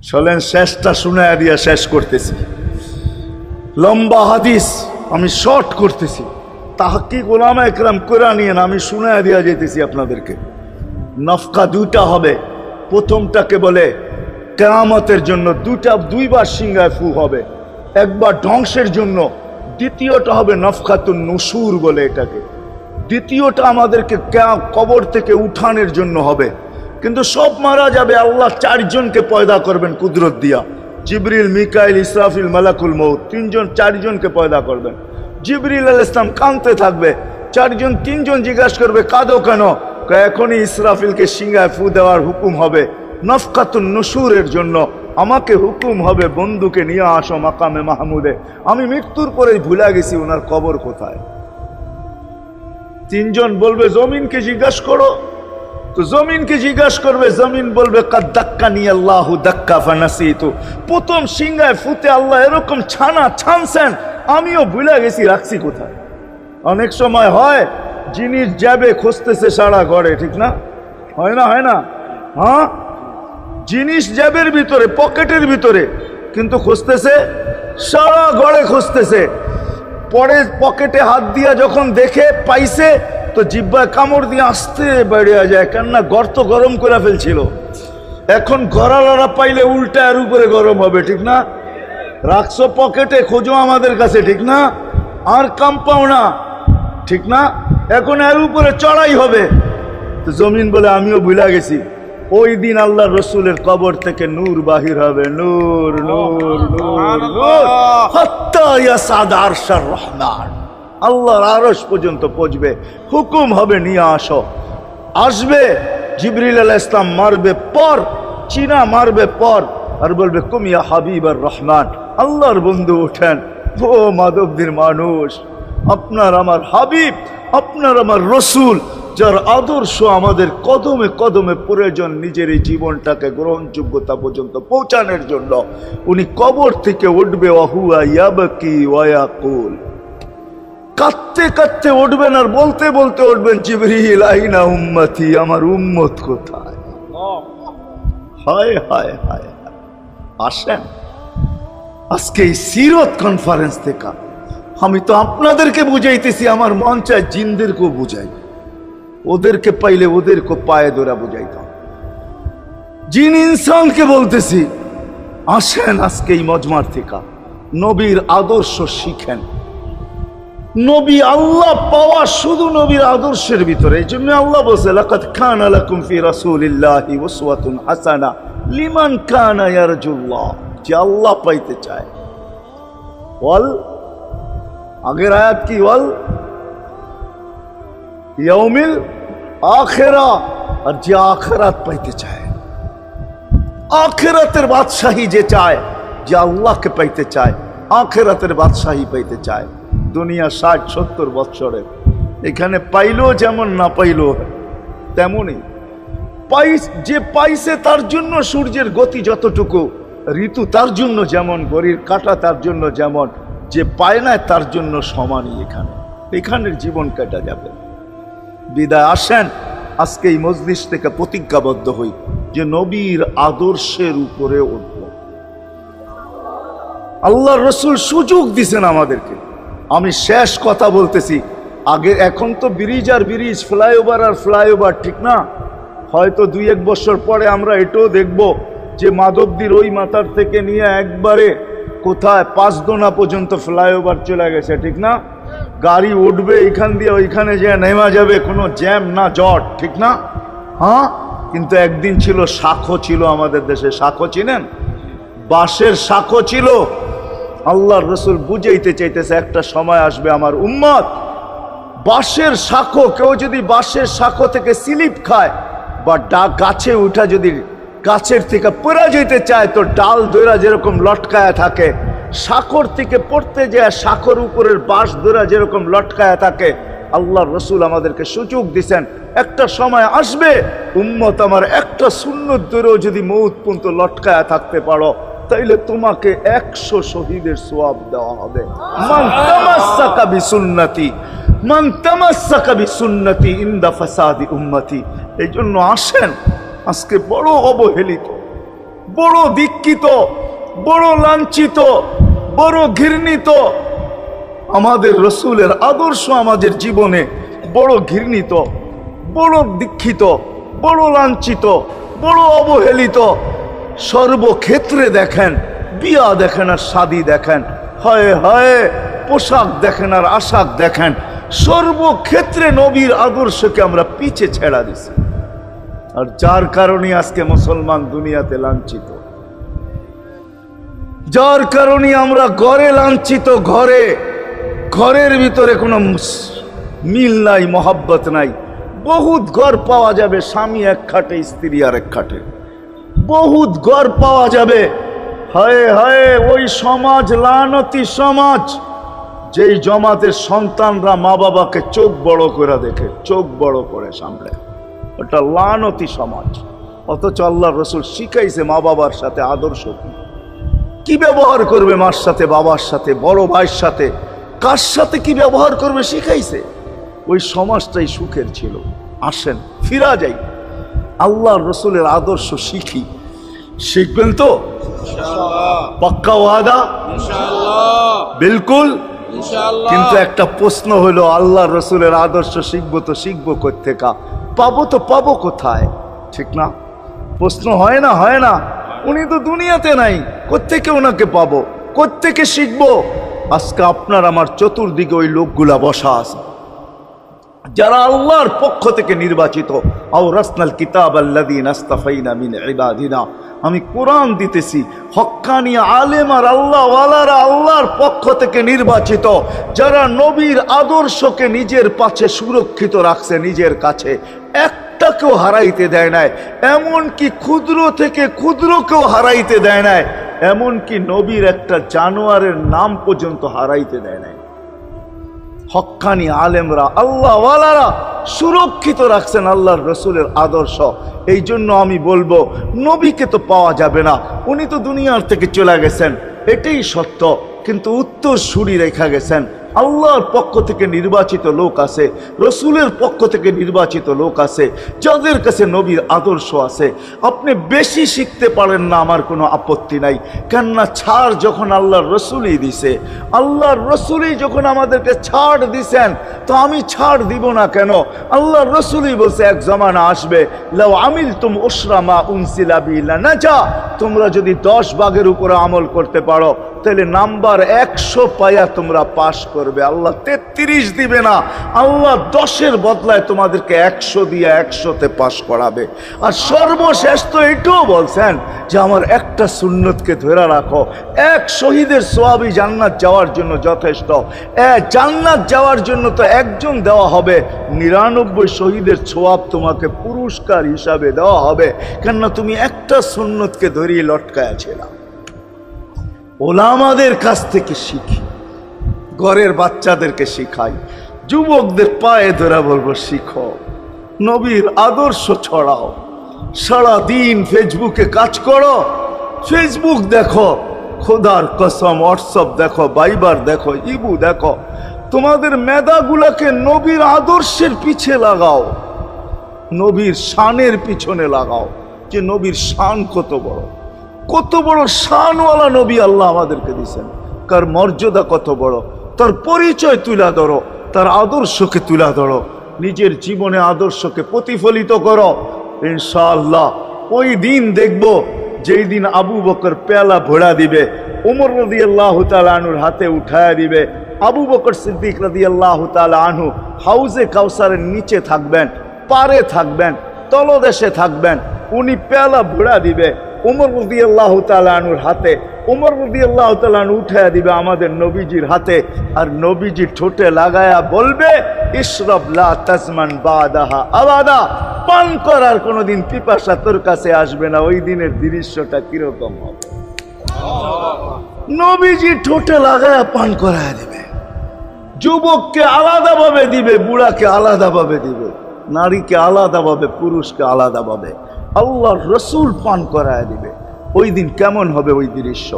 চলেন শেষটা শুনায়া দিয়া শেষ করতেছি। লম্বা হাদিস আমি শর্ট করতেছি, তাহকিক উলামা একরাম করে নিয়েন, আমি শুনায়া দিয়া যেতেছি আপনাদেরকে। নফকা দুইটা হবে, প্রথমটাকে বলে কিয়ামতের জন্য, দুইবার সিংহায় ফু হবে, একবার ধ্বংসের জন্য, দ্বিতীয়টা হবে নফকাতুন নুশুর বলে এটাকে। দ্বিতীয়টা আমাদেরকে কবর থেকে উঠানোর জন্য হবে। কিন্তু সব মারা যাবে, আল্লাহ চারজনকে পয়দা করবেন কুদরত দিয়া, জিবরিল, মিকাইল, ইসরাফিল, মালাকুল মউত, চারজনকে পয়দা করবেন। জিবরিল আলাইহিস সালাম কাঁদতে থাকবে, তিনজন জিজ্ঞাসা করবে কাঁদো কেন? এখনই ইসরাফিলকে সিংহায় ফু দেওয়ার হুকুম হবে নফকাতুন নুশুরের জন্য, আমাকে হুকুম হবে বন্ধুকে নিয়ে আসো মাকামে মাহমুদে, আমি মৃত্যুর পরে ভুলে গেছি ওনার কবর কোথায়। তিনজন বলবে জমিনকে জিজ্ঞাসা করো, তো জমিনকে জিজ্ঞাসা করবে, জমিন বলবে কাদ দাক্কানি আল্লাহু দাক্কা ফানাসিতু, প্রথম সিংহায় ফুতে আল্লাহ এরকম ছানছেন, আমিও ভুলে গেছি রাখছি কোথায়। অনেক সময় হয় জিনিস যাবে খুঁজতেছে সারা ঘরে, ঠিক না? হয় না? হ্যাঁ, জিনিস জ্যাবের ভিতরে, পকেটের ভিতরে, কিন্তু খুঁজতেছে সারা ঘরে খুঁজতেছে। পরে পকেটে হাত দিয়া যখন দেখে পাইছে, তো জিহ্বায় কামড় দিয়ে আসতে বেরিয়ে যায়, কেননা গর্ত গরম করে ফেলছিল। এখন গড়ালড়া পাইলে উল্টা এর উপরে গরম হবে, ঠিক না? রাখছো পকেটে, খোঁজো আমাদের কাছে, ঠিক না? আর কাম পাও না, ঠিক না? এখন এর উপরে চড়াই হবে। তো জমিন বলে আমিও ভুলে গেছি। ওই দিন আল্লাহ রসুলের কবর থেকে নূর বাহির হবে, নূর নূর নূর নূর, হাত্তা ইয়াসাদ আরশার রহমান, আল্লাহর আরশ পর্যন্ত পৌঁছবে, হুকুম হবে নিয়ে আসো। আসবে জিবরিল আলাইহিস সালাম, মারবে পর, চিনা মারবে পর, আর বলবে কুম ইয়া হাবিবার রহমান, আল্লাহর বন্ধু ওঠেন, ও মাধবদীর মানুষ, আপনার আমার হাবিব, আপনার আমার রসুল, যার আদর্শ আমাদের কদমে কদমে প্রয়োজন নিজের এই জীবনটাকে গ্রহণযোগ্যতা পর্যন্ত পৌঁছানোর জন্য, উনি কবর থেকে উঠবে, ওয়াহুয়া ইয়াবকি ওয়া ইয়াকুল, কাঁদতে কাঁদতে উঠবেন আর বলতে বলতে উঠবেন, জিবরিল আইনা উম্মতি, আমার উম্মত কোথায়? হায় হায় হায়। আসেন আজকে এই সিরত কনফারেন্স থেকে আমি তো আপনাদেরকে বুঝাইতেছি, আমার মন চায় জিনদেরকেও বুঝাই, ওদেরকে পাইলে ওদেরকে পায়ে ধরা বুঝাইতাম। জিন ইনসানকে বলতেছি, আসেন আজকে এই মজমার থেকে নবীর আদর্শ শিখেন। নবী আল্লাহ পাওয়া শুধু নবীর আদর্শের ভিতরে। এই জন্য আল্লাহ বলছে লাকাদ কানা লাকুম ফি রাসূলিল্লাহি উসওয়াতুন হাসানাহ লিমান কানা ইয়ারজুল্লাহ, যে আল্লাহ পাইতে চায়। ওয়াল আগের আয়াত কি? ওয়াল ইয়াউমিল আখিরা, আর যে আখিরাত পাইতে চায়, আখিরাতের বাদশাহী যে চায়, যে আল্লাহকে পাইতে চায়, আখিরাতের বাদশাহী পাইতে চায়। দুনিয়া 60-70 বৎসরের, এখানে পাইলো যেমন, না পাইলো তেমনই। যে পাইছে তার জন্য সূর্যের গতি যতটুকু, ঋতু তার জন্য যেমন, ঘড়ির কাঁটা তার জন্য যেমন, যে পায় না তার জন্য সমানই। এখানের জীবন কাটা যাবে। বিদায় আসেন আজকে এই মজলিস থেকে প্রতিজ্ঞাবদ্ধ হই যে নবীর আদর্শের উপরে উঠব। আল্লাহর রসুল সুযোগ দিছেন আমাদেরকে। আমি শেষ কথা বলতেছি, আগে এখন তো ব্রিজ আর ব্রিজ, ফ্লাইওভার আর ফ্লাইওভার, ঠিক না? হয়তো 2-1 বছর পরে আমরা এটাও দেখব যে মাধবদীর ওই মাথার থেকে নিয়ে একবারে কোথায় পাঁচদোনা পর্যন্ত ফ্লাইওভার চলে গেছে, ঠিক না? গাড়ি উঠবে এখান দিয়ে ওইখানে যে নেমা যাবে, কোনো জ্যাম না জট, ঠিক না? হ্যাঁ, কিন্তু একদিন ছিল শাখো, ছিল আমাদের দেশে শাখো, চিনেন? বাঁশের শাখো ছিল। আল্লাহর রসুল বুঝাইতে চাইতেছে একটা সময় আসবে আমার উম্মত বাঁশের শাখো, কেউ যদি বাঁশের শাখো থেকে স্লিপ খায় বা গাছে উঠা যদি গাছের থেকে পড়ে যেতে চায়, তো ডাল দইরা যেরকম লটকায়া থাকে, শাখর থেকে পড়তে যায় শাখর উপরের বাঁশ দইরা যেরকম লটকায়া থাকে। আল্লাহর রসুল আমাদেরকে সুযোগ দিছেন, একটা সময় আসবে উম্মত আমার একটা সুন্নত ধরেও যদি মউত পর্যন্ত লটকায়া থাকতে পারো, তাইলে তোমাকে 100 শহীদের সওয়াব দেওয়া হবে। মান তামাসসাকা বিসুন্নতি, মান তামাসসাকা বিসুন্নতি ইনদা ফাসাদি উম্মতি। এই জন্য আসেন, আজকে বড় অবহেলিত বড় দীক্ষিত, বড় লাঞ্ছিত, বড় ঘৃণিত। আমাদের রসুলের আদর্শ আমাদের জীবনে বড় ঘৃণিত, বড় দীক্ষিত, বড় লাঞ্ছিত, বড় অবহেলিত। সর্বক্ষেত্রে দেখেন, বিয়া দেখেন আর শাদী দেখেন, হায় হায় পোশাক দেখেন আর আশাক দেখেন, সর্বক্ষেত্রে নবীর আদর্শকে আমরা পিছে ছেড়া দিছি। আর যার কারণে আজকে মুসলমান দুনিয়াতে লাঞ্ছিত, যার কারণে আমরা ঘরে লাঞ্ছিত, ঘরের ভিতরে কোনো মিল নাই, মহাব্বত নাই। বহুত ঘর পাওয়া যাবে, স্বামী এক খাটে, স্ত্রী আর এক খাটে, বহুত ঘর পাওয়া যাবে। হায় হায় ওই সমাজ লানতি সমাজ, যেই জমাতের সন্তানরা মা বাবাকে চোখ বড় করে দেখে, চোখ বড় করে সামলে, ওটা লানতি সমাজ। অথচ আল্লাহর রাসূল শিখাইছে মা বাবার সাথে আদর্শ কি ব্যবহার করবে, মার সাথে, বাবার সাথে, বড় ভাইয়ের সাথে, কার সাথে কি ব্যবহার করবে শিখাইছে। ওই সমাজটাই সুখের ছিল। আসেন ফিরা যাই, আল্লাহর রাসূলের আদর্শ শিখি। শিখবেন তো পাক্কা ওয়াদা? বিলকুল। কিন্তু একটা প্রশ্ন হলো, আল্লাহর রাসূলের আদর্শ শিখবো তো শিখবো কোত্থেকা, পাবো তো পাবো কোথায়? ঠিক না? প্রশ্ন হয় না? হয় না? উনি তো দুনিয়াতে নাই, কোত্থেকে ওনাকে পাবো, কোত্থেকে শিখবো? আজকে আপনার আমার চতুর্দিকে ওই লোকগুলা বসা আছে যারা আল্লাহর পক্ষ থেকে নির্বাচিত। আওরাসনাল কিতাব আল্লাযীনা ইসতাফাইনা মিন ইবাদিনা। আমি কোরআন দিতেছি, হক্কানি আলেম আর আল্লাহওয়ালারা আল্লাহর পক্ষ থেকে নির্বাচিত, যারা নবীর আদর্শকে নিজের পাশে সুরক্ষিত রাখছে, নিজের কাছে একটাকেও হারাইতে দেয় নাই। এমনকি ক্ষুদ্র থেকে ক্ষুদ্রকেও হারাইতে দেয় নাই, এমনকি নবীর একটা জানোয়ারের নাম পর্যন্ত হারাইতে দেয় নাই। হক্কানি আলেমরা আল্লাহওয়ালারা সুরক্ষিত রাখছেন আল্লাহর রাসূলের আদর্শ। এই জন্য আমি বলবো, নবীকে তো পাওয়া যাবে না, উনি তো দুনিয়ার থেকে চলে গেছেন, এটাই সত্য। কিন্তু উত্তর সুরি রেখা গেছেন। আল্লাহর পক্ষ থেকে নির্বাচিত লোক আছে, রসুলের পক্ষ থেকে নির্বাচিত লোক আছে, যাদের কাছে নবীর আদর্শ আছে। আপনি বেশি শিখতে পারেন না, আমার কোনো আপত্তি নাই। কেননা ছাড় যখন আল্লাহর রসুলই দিছে, আল্লাহর রসুলই যখন আমাদেরকে ছাড় দিছেন, তো আমি ছাড় দিব না কেন? আল্লাহর রসুলই বলছে, এক জমানা আসবে, লাউ আমিলতুম উশরা মা উনসিলা বি লানাজা, তোমরা যদি 10 ভাগের উপরে আমল করতে পারো, তাহলে নাম্বার 100 পাইয়া তোমরা পাশ করবে। আল্লাহ 33 দিবে না, আল্লাহ 10-এর বদলায় তোমাদেরকে 100 দিয়ে 100-তে পাশ করাবে। আর সর্বশেষ তো এটাও বলছেন যে আমার একটা সুন্নতকে ধরে রাখো, এক শহীদের সওয়াবই জান্নাত যাওয়ার জন্য যথেষ্ট। জান্নাত যাওয়ার জন্য তো একজন দেওয়া হবে, 99 শহীদের সওয়াব তোমাকে পুরস্কার হিসাবে দেওয়া হবে, কেননা তুমি একটা সুন্নতকে ধরিয়ে লটকায়া ছিলা। ওলামাদের কাছ থেকে শিখি, ঘরের বাচ্চাদেরকে শিখাই, যুবকদের পায়ে ধরে বলবো, শিখো, নবীর আদর্শ ছড়াও। সারাদিন ফেসবুকে কাজ করো, ফেসবুক দেখো, খোদার কসম হোয়াটসঅ্যাপ দেখো, ভাইবার দেখো, ইবু দেখো, তোমাদের মেধাগুলাকে নবীর আদর্শের পিছে লাগাও, নবীর শানের পিছনে লাগাও, যে নবীর শান কত বড়, কত বড় শানওয়ালা নবী আল্লাহ আমাদেরকে দিয়েছেন, কার মর্যাদা কত বড়, তার পরিচয় তুলে ধরো, তার আদর্শকে তুলে ধরো, নিজের জীবনে আদর্শকে প্রতিফলিত করো। ইনশাআল্লাহ ওই দিন দেখবো, যেই দিন আবু বকর পেয়ালা ভোড়া দিবে, ওমর রাদিয়াল্লাহু তাআলা আনহুর হাতে উঠায়া দিবে, আবু বকর সিদ্দিক রাদিয়াল্লাহু তাআলা আনহু হাউজে কাউসারের নিচে থাকবেন, পারে থাকবেন, তলদেশে থাকবেন, উনি পেয়ালা ভোড়া দিবে ওমর রাদিয়াল্লাহু তাআলা আনহুর হাতে, ওমর রাদিয়াল্লাহু তাআলা আনহু উঠায়া দিবে আমাদের নবীজির হাতে, আর নবীজি ঠোঁটে লাগায়া বলবে, ইশরাব লা তাজমান বাদাহা আবাদা, পান করার কোনোদিন পিপাসা তোর কাছে আসবে না। ওই দিনের দৃশ্যটা কিরকম হবে? নবীজি ঠোঁটে লাগায়া পান করায়া দিবে, যুবককে আলাদাভাবে দিবে, বুড়াকে আলাদাভাবে দিবে, নারীকে আলাদাভাবে, পুরুষকে আলাদাভাবে, আল্লাহর রসুল পান করায় দিবে। ওই দিন কেমন হবে ওই দৃশ্য?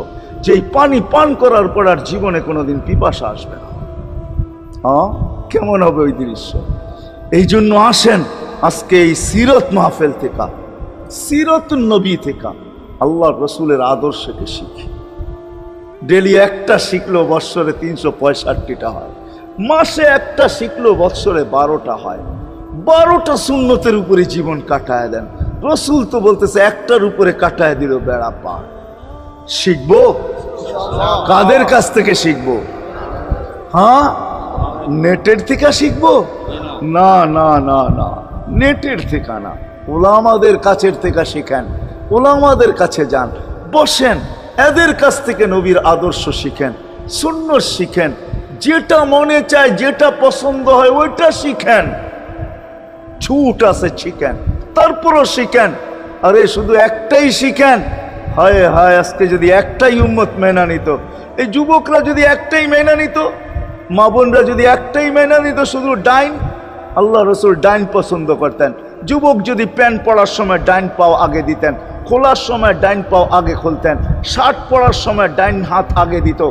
যেই পানি পান করার পর আর জীবনে কোনোদিন পিপাসা আসবে না। কেমন হবে ওই দৃশ্য? এই জন্য আসেন আজকে এই সিরত মাহফিল থেকে, সিরতুন নবী থেকে আল্লাহ রসুলের আদর্শকে শিখি। ডেলি একটা শিখলো বৎসরে 365টা হয়, মাসে একটা শিখলো বৎসরে 12টা হয়। 12টা সুন্নতের উপরে জীবন কাটায় দেন। রসুল তো বলতেছে একটার উপরে কাটায় দিল বেড়া পার। শিখবো কাদের কাছ থেকে শিখবো? হ্যাঁ, নেটের থেকে শিখবো? না না না না, নেটের থেকে না, ওলামাদের কাছের থেকে শিখেন। ওলামাদের কাছে যান, বসেন, এদের কাছ থেকে নবীর আদর্শ শিখেন, সুন্নত শিখেন। যেটা মনে চায়, যেটা পছন্দ হয় ওইটা শিখেন। ছুট আছে শিখেন, তারপরও শিখেন। আরে শুধু একটাই শিখেন। হায় হায়, আজকে যদি একটাই উম্মত মেনা নিত, এই যুবকরা যদি একটাই মেনা নিত, মা বোনরা যদি একটাই মেনা নিত, শুধু ডাইন। আল্লাহ রসুল ডাইন পছন্দ করতেন। যুবক যদি প্যান্ট পরার সময় ডাইন পাও আগে দিতেন, খোলার সময় ডাইন পাও আগে খুলতেন, শার্ট পরার সময় ডাইন হাত আগে দিত,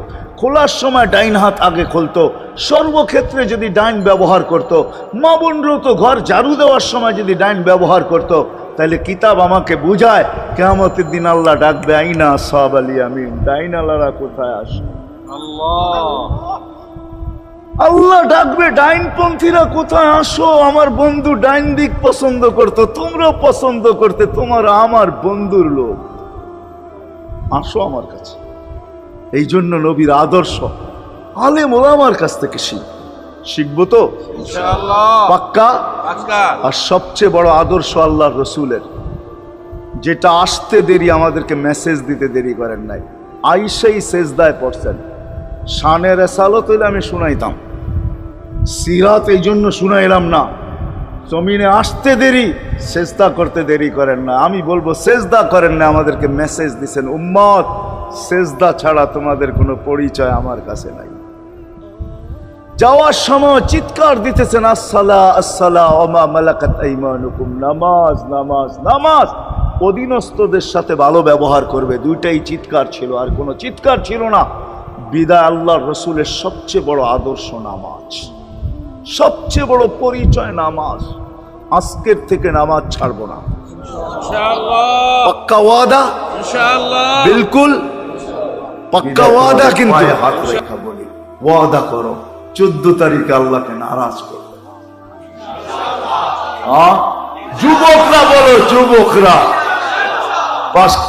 খোলার সময় ডাইন হাত আগে খুলতো। সর্বক্ষেত্রে যদি ডাইন ব্যবহার করত, মা বোনরাও তো ঘর ঝাড়ু দেওয়ার সময় যদি ডাইন ব্যবহার করত, তাহলে কিতাব আমাকে বুঝায় কিয়ামতের দিন আল্লাহ ডাকবে, আইনা আসহাব আল ইয়ামিন, ডাইন আল্লাহরা কোথায় আসে? আল্লাহ ডাকবে, ডাইনপন্থীরা কোথায় আসো? আমার বন্ধু ডাইন দিক পছন্দ করতো, তোমরাও পছন্দ করতে, তোমার আমার বন্ধুর লোক, আসো আমার কাছে। এই জন্য নবীর আদর্শ আলেম ওলামার কাছ থেকে শিখবো তো পাক্কা। আর সবচেয়ে বড় আদর্শ আল্লাহ রসুলের, যেটা আসতে দেরি, আমাদেরকে মেসেজ দিতে দেরি করেন নাই। আইসাই সেজদায় পড়ছেন। শানের এসালত হইলে আমি শুনাইতাম, সিরাত এই জন্য শুনাইলাম না। জমিনে আসতে দেরি, সেজদা করতে দেরি করেন না। আমি বলবো সেজদা করেন না, আমাদেরকে মেসেজ দিছেন, উম্মত সেজদা ছাড়া তোমাদের কোনো পরিচয় আমার কাছে নাই। যাওয়ার সময় চিৎকার দিতেছেন, আসসালা আসসালা ওমা মালাকাত আইমানুকুম, নামাজ নামাজ নামাজ। অধীনস্থদের সাথে ভালো ব্যবহার করবে, দুইটাই চিৎকার ছিল, আর কোনো চিৎকার ছিল না। বিদায় আল্লাহ রসুলের সবচেয়ে বড় আদর্শ নামাজ, সবচেয়ে বড় পরিচয় নামাজ। আজকের থেকে নামাজ ছাড়বো না, পাক্কা ওয়াদা, বিলকুল পাক্কা ওয়াদা। কিন্তু হাত রেখা বলি, ওয়াদা করো 14 তারিখে আল্লাহকে নারাজ করবে। যুবকরা বলো, যুবকরা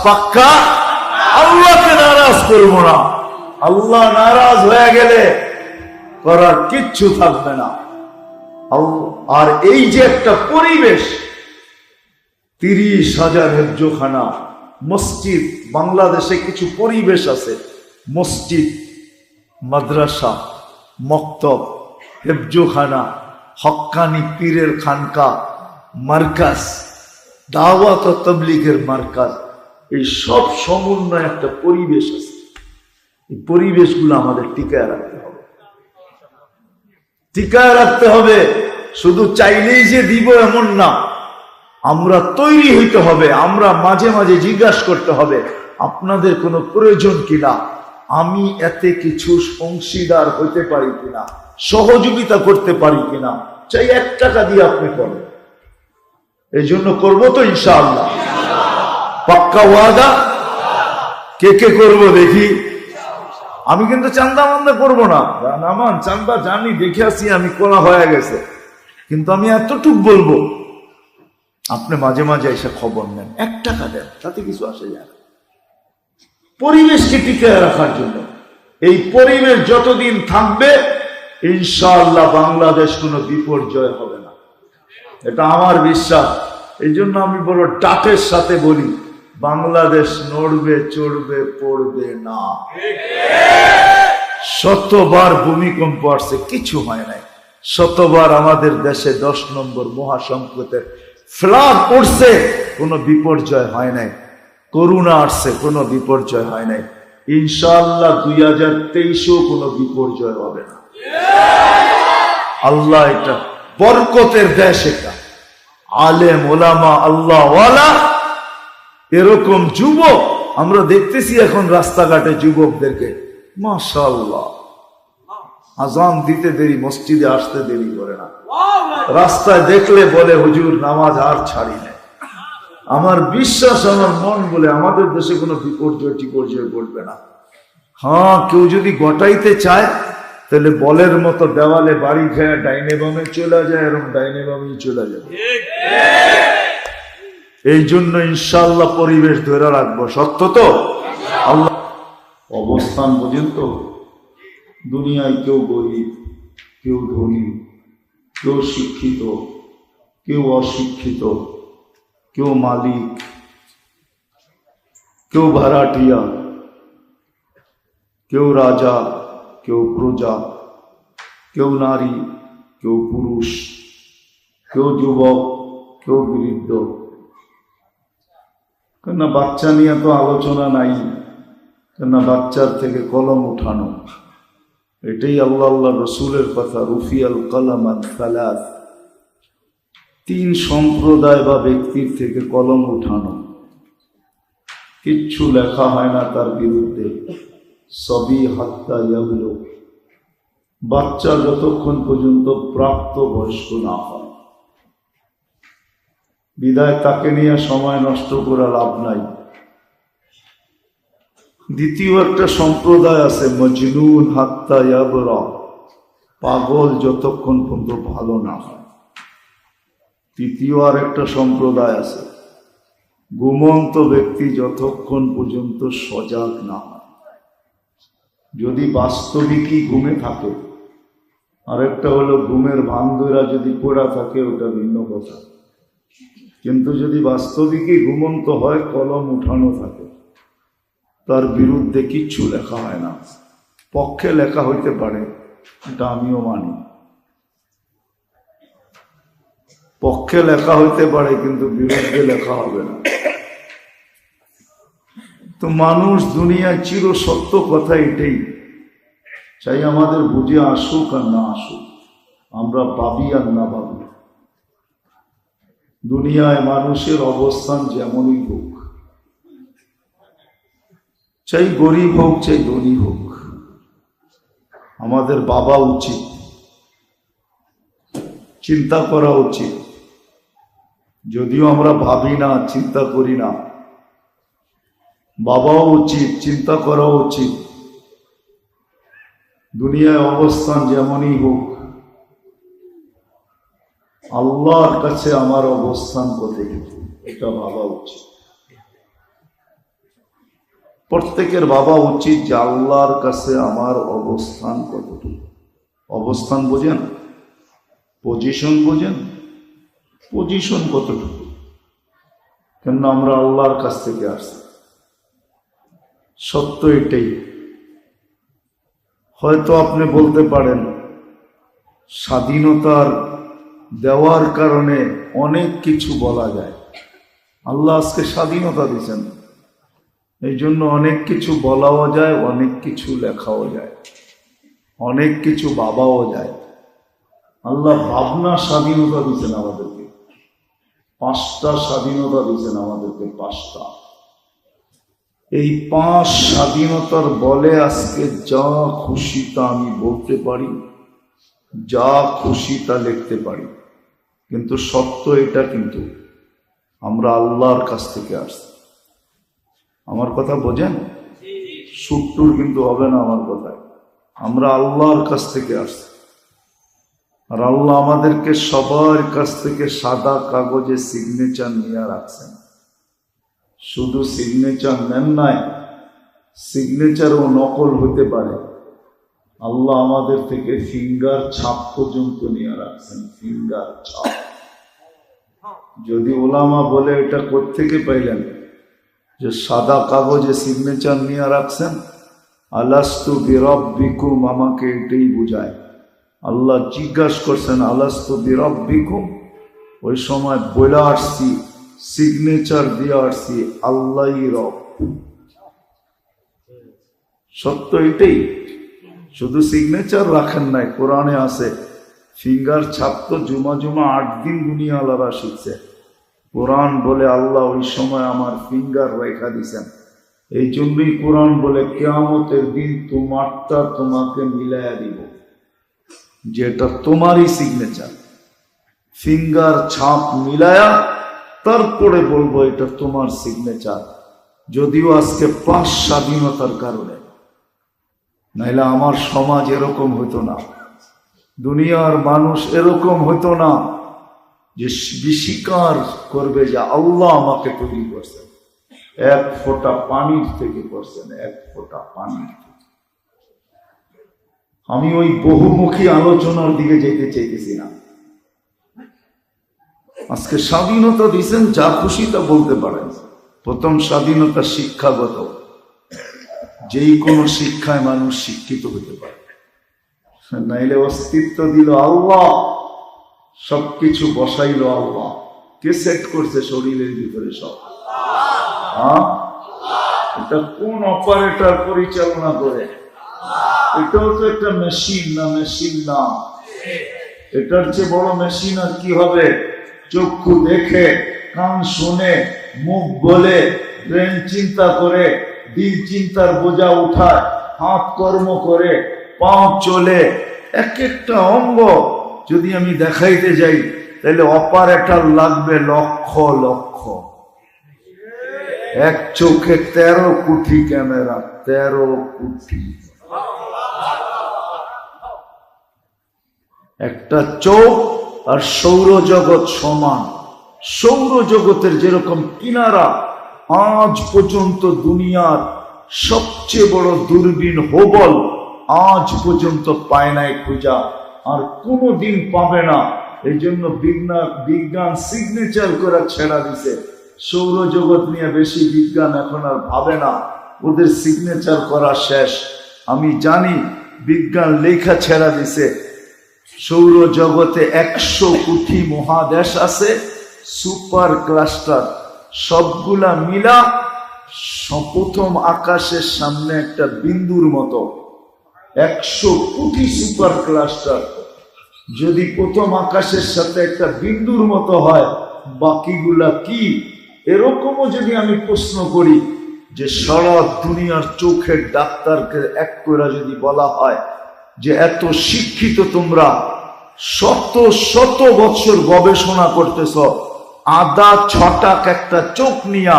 পাক্কা আল্লাহকে নারাজ করবো না। আল্লাহ নারাজ হয়ে গেলে করার কিচ্ছু থাকবে না। আর এই যে একটা পরিবেশ, 30,000 হেফজোখানা মসজিদ, বাংলাদেশে কিছু পরিবেশ আছে, মসজিদ, মাদ্রাসা, মক্তব, হেফজোখানা, হক্কানি পীরের খানকা, মার্কাজ, দাওয়াত ও তাবলীগের মার্কাজ, এই সব সমন্বয় একটা পরিবেশ আছে। এই পরিবেশগুলো আমাদের টিকায় রাখতে হবে, টিকায় রাখতে হবে। শুধু চাইলেই যে দিব এমন না, আমরা তৈরি হইতে হবে। আমরা মাঝে মাঝে জিজ্ঞাসা করতে হবে, আপনাদের কোনো প্রয়োজন কিনা, আমি এতে কিছু অংশীদার হইতে পারি কিনা, সহযোগিতা করতে পারি কিনা। চাই 1 টাকা দিয়ে আপনি করেন, এই জন্য করবো তো ইনশাআল্লাহ, পাক্কা ওয়াদা। কে কে করবো দেখি। আমি কিন্তু চান্দা মান্দা করবো না, নামান চান্দা জানি, দেখে আসি আমি, করা হয়ে গেছে। কিন্তু আমি এতটুক বলবো, আপনি মাঝে মাঝে এসে খবর নেন, 1 টাকা দেন, তাতে কিছু আসে যায়। পরিবেশকে টিকিয়ে রাখার জন্য, এই পরিবেশ যতদিন থাকবে ইনশাআল্লাহ বাংলাদেশ কোনো বিপর্যয় হবে না, এটা আমার বিশ্বাস। এই জন্য আমি বড় ডাকের সাথে বলি, বাংলাদেশ নড়বে চড়বে পড়বে না। শতবার ভূমিকম্প আসছে, কিছু হয় নাই। শতবার আমাদের দেশে 10 নম্বর মহাসংকটের ফ্লাড পড়ছে, কোনো বিপর্যয় হয় নাই। করোনা আসছে, কোনো বিপর্যয় হয় নাই। ইনশাআল্লাহ 2023-ও কোনো বিপর্যয় হবে না। আল্লাহ, এটা বরকতের দেশ, এটা আলেম ওলামা আল্লাহ ওয়ালা, এরকম যুবক আমরা দেখতেছি এখন রাস্তাঘাটে যুবকদেরকে, মাশাআল্লাহ, আজান দিতে দেরি, মসজিদে আসতে দেরি করে না। রাস্তায় দেখলে বলে, হুজুর নামাজ আর ছাড়ি নাই, আমার বিশ্বাস, আমার মন বলে আমাদের দেশে কোনো বিপর্যয় টিপর্যয় ঘটবে না। হ্যাঁ, কেউ যদি গটাইতে চায় তাহলে বলের মতো দেওয়ালে বাড়ি খেয়ে ডাইনে বামে চলে যায়, এরকম ডাইনে বামেই চলে যাবে। এই জন্য ইনশাআল্লাহ পরিবেশ ধরে রাখবো। সত্য তো? আল্লাহ অবস্থান পর্যন্ত দুনিয়ায় কেউ গরিব, কেউ ধনী, কেউ শিক্ষিত, কেউ অশিক্ষিত, কেউ মালিক, কেউ ভাড়াটিয়া, কেউ রাজা, কেউ প্রজা, কেউ নারী, কেউ পুরুষ, কেউ যুবক, কেউ বৃদ্ধ। কেন বাচ্চা নিয়ে তো আলোচনা নাই, কেন বাচ্চার থেকে কলম উঠানো, এটাই আল্লাহ আল্লাহ রসুলের কথা। রুফিয়াল কলম আন সালাস, 3 সম্প্রদায় বা ব্যক্তির থেকে কলম উঠানো, কিচ্ছু লেখা হয় না তার বিরুদ্ধে। সবই হাত্তা ইয়াবলু, বাচ্চা যতক্ষণ পর্যন্ত প্রাপ্ত বয়স্ক না হয়। বিদায় তাকে নিয়ে সময় নষ্ট করা লাভ নাই। দ্বিতীয় একটা সম্প্রদায় আছে মজনুন হাত্তা ইয়াবরা, পাগল যতক্ষণ পর্যন্ত ভালো না হয়। তৃতীয় আর একটা সম্প্রদায় আছে ঘুমন্ত ব্যক্তি যতক্ষণ পর্যন্ত সজাগ না হয়। যদি বাস্তবিকই ঘুমে থাকে, আর একটা হলো ঘুমের ভান্দুরা যদি পড়া থাকে, ওটা ভিন্ন কথা। কিন্তু যদি বাস্তবিকই ঘুমন্ত হয়, কলম উঠানো থাকে, তার বিরুদ্ধে কিচ্ছু লেখা হয় না। পক্ষে লেখা হইতে পারে, এটা আমিও মানি। পক্ষে লেখা হইতে পারে, কিন্তু বিরুদ্ধে লেখা হবে না। তো মানুষ দুনিয়ায় চির সত্য কথা এটাই, চাই আমাদের বুঝে আসুক আর না আসুক, আমরা ভাবি আর না ভাবি, দুনিয়ায় মানুষের অবস্থান যেমনই হোক, চাই গরিব হোক চাই ধনী হোক, আমাদের ভাবা উচিত, চিন্তা করা উচিত। যদিও আমরা ভাবি না, চিন্তা করি না, ভাবাও উচিত, চিন্তা করা উচিত। দুনিয়ায় অবস্থান যেমনই হোক, আল্লাহর কাছে আমার অবস্থান কতটুকু, এটা ভাবা উচিত। প্রত্যেকের ভাবা উচিত যে আল্লাহর কাছে আমার অবস্থান কতটুকু। অবস্থান বোঝেন? পজিশন বোঝেন? পজিশন কতটুকু? কেন আমরা আল্লাহর কাছ থেকে আসছি। সত্য এটাই। হয়তো আপনি বলতে পারেন স্বাধীনতার দেওয়ার কারণে অনেক কিছু বলা যায়। আল্লাহ আজকে স্বাধীনতা দিয়েছেন, এই জন্য অনেক কিছু বলাও যায়, অনেক কিছু লেখাও যায়, অনেক কিছু ভাবাও যায়। আল্লাহ ভাবনা স্বাধীনতা দিয়েছেন আমাদেরকে, 5টা স্বাধীনতা দিয়েছেন আমাদেরকে, 5টা। এই 5 স্বাধীনতার বলে আজকে যা খুশি তা আমি বলতে পারি, যা খুশি তা লিখতে পারি। কিন্তু সত্য এটা, কিন্তু আমরা আল্লাহর কাছ থেকে আসছি। আমার কথা বোঝেন? সুট্টুর কিন্তু হবে না আমার কথায়। আমরা আল্লাহর কাছ থেকে আসছি, আর আল্লাহ আমাদেরকে সবার কাছ থেকে সাদা কাগজে সিগনেচার নিয়ে রাখছেন। শুধু সিগনেচার নেন নাই, সিগনেচারও নকল হতে পারে। আল্লাহ আমাদের থেকে ফিঙ্গার ছাপ পর্যন্ত নিয়ে রাখছেন, ফিঙ্গার ছাপ। যদি ওলামা বলে এটা কোত্থেকে পাইলেন যে সাদা কাগজে সিগনেচার নিয়ে রাখছেন, আলাস্তু বিরাব্বিকুম, আমাকে এটাই বুঝায়। আল্লাহ জিজ্ঞাসা করছেন আলাস্তু বিরাব্বিকুম, ওই সময় বলে আসছি, সিগনেচার দিয়ে আসছি আল্লাহই রব। সত্য এটাই। শুধু সিগনেচার রাখেন নাই, কোরআনে আছে ফিঙ্গার ছাপ তো জুমা 8 দিন দুনিয়া আলাদা শিখছে। কোরআন বলে আল্লাহ ওই সময় আমার ফিঙ্গার রেখা দিছেন। এই জন্যই কোরআন বলে কিয়ামতের দিন তোমারটা তোমাকে মিলাইয়া দিব, যেটা তোমারই সিগনেচার। ফিঙ্গার ছাপ মিলায়া তারপরে বলবো এটা তোমার সিগনেচার। যদিও আজকে পাঁচ স্বাধীনতার কারণে, নাইলে আমার সমাজ এরকম হতো না, দুনিয়ার মানুষ এরকম হতো না যে স্বীকার করবে যে আল্লাহ আমাকে তৈরি করছেন, এক ফোঁটা পানির থেকে করছেন, এক ফোঁটা পানির থেকে। আমি ওই বহুমুখী আলোচনার দিকে যেতে চাইতেছি না। আজকে স্বাধীনতা দিয়েছেন, যা খুশি তা বলতে পারেন। প্রথম স্বাধীনতা শিক্ষাগত, যেই কোনো শিক্ষায় মানুষ শিক্ষিত হতে পারে, নাইলে অস্তিত্ব দিল আল্লাহ, সবকিছু বসাইল আল্লাহ। কে সেট করছে শরীরের ভিতরে সব? এটা কোন অপারেটর পরিচালনা করে? এটাও তো একটা মেশিন না? মেশিন না, এটার চেয়ে বড় মেশিন আর কি হবে? চক্ষু দেখে, কান শুনে, মুখ বলে, ব্রেন চিন্তা করে, দিল চিন্তার বোঝা উঠায়, হাত কর্ম করে, পাও চলে, এক একটা অঙ্গ যদি আমি দেখাইতে যাই তাহলে অপারেটর লাগবে লক্ষ লক্ষ। এক চোখে 13 কোটি ক্যামেরা, 13 কোটি। একটা চোখ আর সৌরজগৎ সমান। সৌরজগতের যেরকম কিনারা, আজ পর্যন্ত দুনিয়ার সবচেয়ে বড় দূরবীন হুবল আজ পর্যন্ত পায় নাই খুঁজা, আর কোনোদিন পাবে না। এই জন্য বিজ্ঞান সিগনেচার করে ছেড়া দিছে। সৌরজগৎ নিয়ে বেশি বিজ্ঞান এখন আর ভাবে না, ওদের সিগনেচার করা শেষ। আমি জানি বিজ্ঞান লেখা ছেড়া দিছে, সৌরজগতে 100 কোটি মহাদেশ আছে, সুপার ক্লাস্টার, সবগুলা মিলা প্রথম আকাশের সামনে একটা বিন্দুর মতো। 100 কোটি সুপার ক্লাস্টার যদি প্রথম আকাশের সাথে একটা বিন্দুর মতো হয়, বাকিগুলা কি? এরকমও যদি আমি প্রশ্ন করি যে সারা দুনিয়ার চোখের ডাক্তারকে এক করে যদি বলা হয় যে এত শিক্ষিত তোমরা, শত শত বছর গবেষণা করতেছ, আদা ছটাক একটা চোখ নিয়া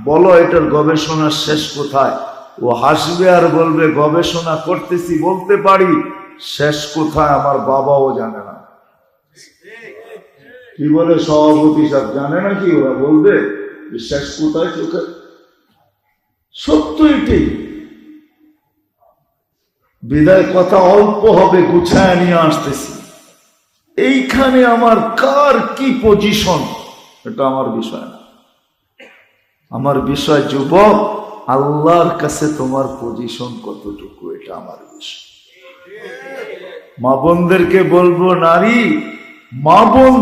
বলো এটার গবেষণার শেষ কোথায়? ও হাসবে আর বলবে গবেষণা করতেছি, বলতে পারি, শেষ কোথায় আমার বাবাও জানে না। কি বলে সভাপতি সাহেব, জানে না কি? ওরা বলবে শেষ কোথায় চোখে। সত্য এটাই। বিদায় কথা অল্প হবে, গুছায় নিয়ে আসতেছি। এইখানে আমার কার কি পজিশন এটা আমার বিষয় না। আমার বিষয় যুবক, আল্লাহর কাছে তোমার পজিশন কতটুকু, এটা আমার বিষয়। মা বোনদেরকে বলবো, নারী মা বোন,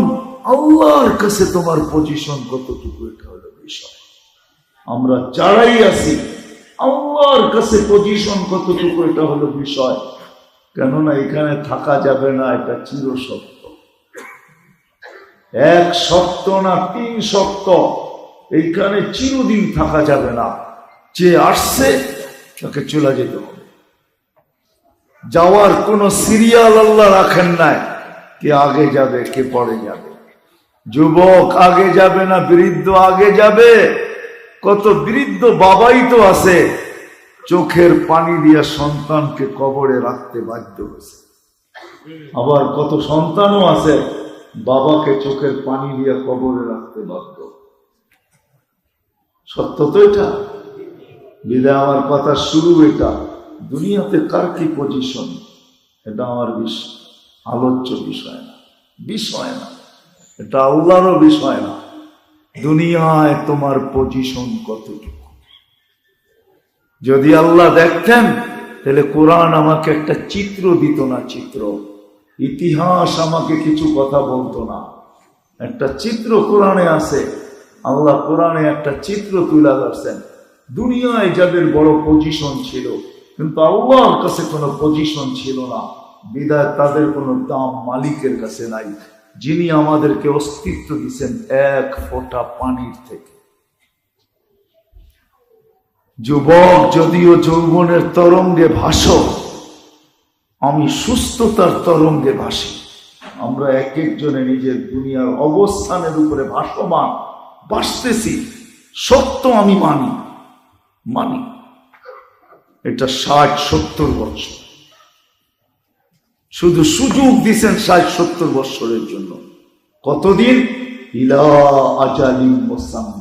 আল্লাহর কাছে তোমার পজিশন কতটুকু, এটা হলো বিষয়। আমরা যারাই আছি, আল্লাহর কাছে পজিশন কতটুকু, এটা হলো বিষয়। কেননা এখানে থাকা যাবে না, এটা চিরসত্য। 1 সপ্তাহ না 3 সপ্তাহ, এইখানে চিরদিন থাকা যাবে না। যে আসছে তাকে চলে যেতে হবে। যাওয়ার কোন সিরিয়াল আল্লাহ রাখেন নাই, কে আগে যাবে কে পরে যাবে। যুবক আগে যাবে না বৃদ্ধ আগে যাবে? কত বৃদ্ধ বাবাই তো আছে চোখের পানি দিয়া সন্তানকে কবরে রাখতে বাধ্য হয়েছে। আবার কত সন্তানও আছে বাবাকে চোখের পানি দিয়া কবরে রাখতে বাধ্য। সত্য তো এটা। বিদায় আমার কথা শুরু এটা। দুনিয়াতে কার কি পজিশন, এটা আমার আলোচ্য বিষয় না, বিষয় না। এটা আল্লাহরও বিষয় না। দুনিয়ায় তোমার পজিশন কতটুকু, যদি আল্লাহ দেখতেন তাহলে কোরআন আমাকে একটা চিত্র দিত না। চিত্র, ইতিহাস আমাকে কিছু কথা বলতো না। একটা চিত্র কোরআনে আছে। আল্লাহ কোরআনে একটা চিত্র তুলে ধরছেন। দুনিয়ায় যাদের বড় পজিশন ছিল, কিন্তু আল্লাহর কাছে কোনো পজিশন ছিল না, বিদায় তাদের কোনো দাম মালিকের কাছে নাই, যিনি আমাদেরকে অস্তিত্ব দিচ্ছেন 1 ফোঁটা পানির থেকে। যুবক, যদিও যৌবনের তরঙ্গে ভাসো, আমি সুস্থতার তরঙ্গে ভাসি। আমরা এক একজনে নিজের দুনিয়ার অবস্থানের উপরে ভাসমান, বাঁচতেছি, সত্য আমি মানি মানি। এটা 60-70 বছর, শুধু সুযোগ দিছেন 60-70 বছরের জন্য। কতদিন? ইলা আজালিন মুসাম্মা।